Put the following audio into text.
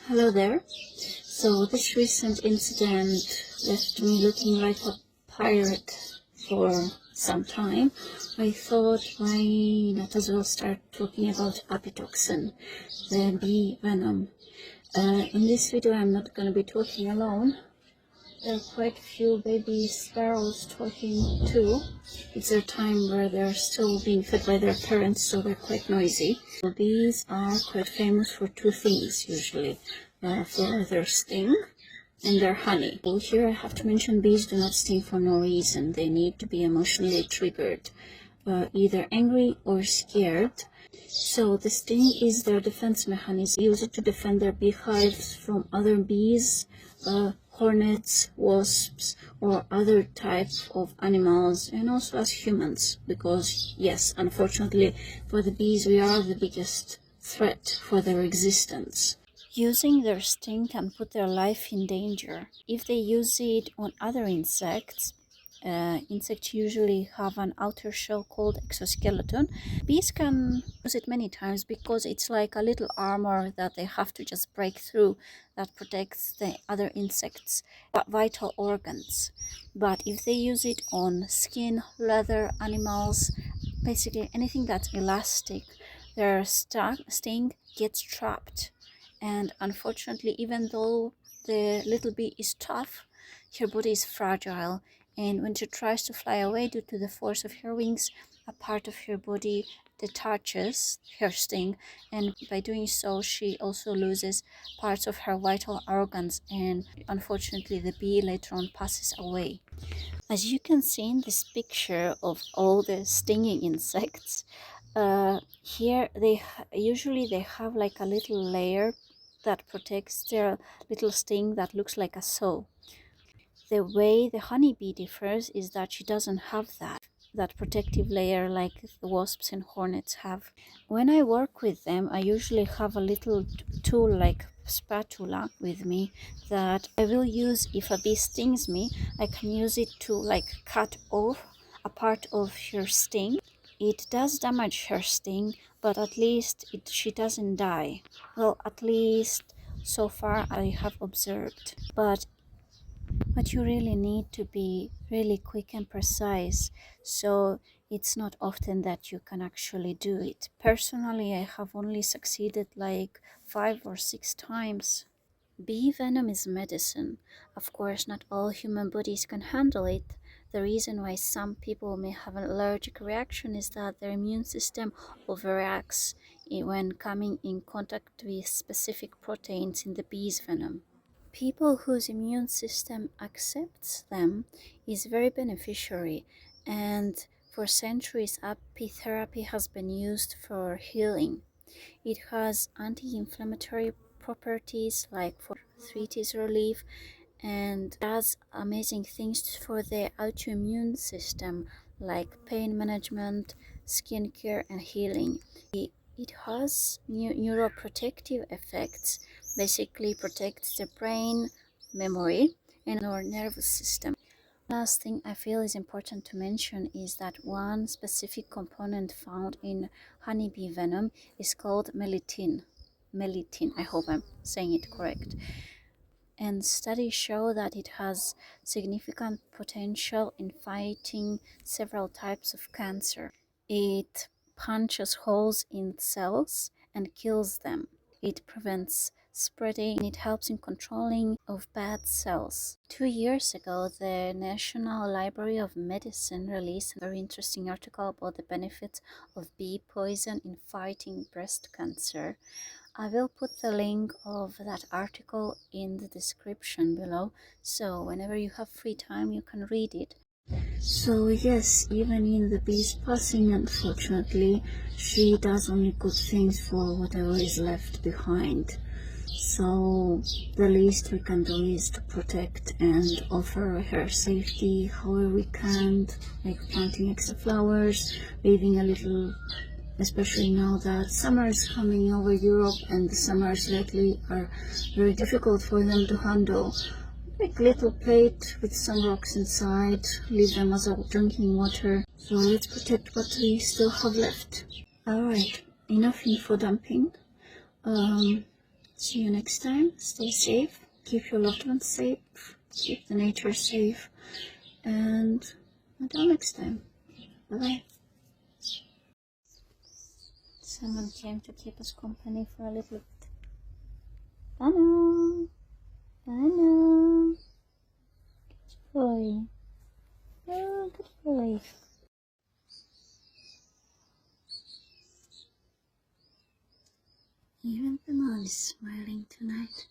Hello there. So this recent incident left me looking like a pirate for some time. I thought, why not as well start talking about Apitoxin, the bee venom. In this video I'm not going to be talking alone. There are quite a few baby sparrows talking too. It's their time where they're still being fed by their parents, so they're quite noisy. So bees are quite famous for two things usually, for their sting and their honey. Well, here I have to mention bees do not sting for no reason. They need to be emotionally triggered, either angry or scared. So the sting is their defense mechanism. They use it to defend their beehives from other bees, hornets, wasps, or other types of animals, and also as humans, because yes, unfortunately for the bees, we are the biggest threat for their existence. Using their sting can put their life in danger. If they use it on other insects, insects usually have an outer shell called exoskeleton. Bees can use it many times because it's like a little armor that they have to just break through that protects the other insects' vital organs. But if they use it on skin, leather, animals, basically anything that's elastic, their sting gets trapped. And unfortunately, even though the little bee is tough, her body is fragile, and when she tries to fly away due to the force of her wings, a part of her body detaches her sting, and by doing so she also loses parts of her vital organs, and unfortunately the bee later on passes away. As you can see in this picture of all the stinging insects, here they usually have like a little layer that protects their little sting that looks like a saw. The way the honeybee differs is that she doesn't have that protective layer like the wasps and hornets have. When I work with them, I usually have a little tool like spatula with me that I will use if a bee stings me. I can use it to like cut off a part of her sting. It does damage her sting, but at least she doesn't die. Well, at least so far I have observed. But you really need to be really quick and precise, so it's not often that you can actually do it. Personally, I have only succeeded like 5 or 6 times. Bee venom is medicine. Of course, not all human bodies can handle it. The reason why some people may have an allergic reaction is that their immune system overreacts when coming in contact with specific proteins in the bee's venom. People whose immune system accepts them is very beneficiary, and for centuries apitherapy has been used for healing. It has anti-inflammatory properties like for arthritis relief, and does amazing things for the autoimmune system like pain management, skincare, and healing. It has neuroprotective effects, basically protects the brain, memory, and our nervous system. Last thing I feel is important to mention is that one specific component found in honeybee venom is called melittin. Melittin, I hope I'm saying it correct. And studies show that it has significant potential in fighting several types of cancer. It punches holes in cells and kills them. It prevents spreading, and it helps in controlling of bad cells. 2 years ago, the National Library of Medicine released a very interesting article about the benefits of bee poison in fighting breast cancer. I will put the link of that article in the description below, so whenever you have free time you can read it. So yes, even in the bee's passing, unfortunately, she does only good things for whatever is left behind. So the least we can do is to protect and offer her safety however we can, like planting extra flowers, leaving a little, especially now that summer is coming over Europe and the summers lately are very difficult for them to handle. Like little plate with some rocks inside, leave them as a drinking water. So let's protect what we still have left. Alright, enough info dumping. See you next time. Stay safe. Keep your loved ones safe. Keep the nature safe. And until next time. Bye-bye. Someone came to keep us company for a little bit. Bano! Bano! Good boy. Oh, good boy. Even the moon is smiling tonight.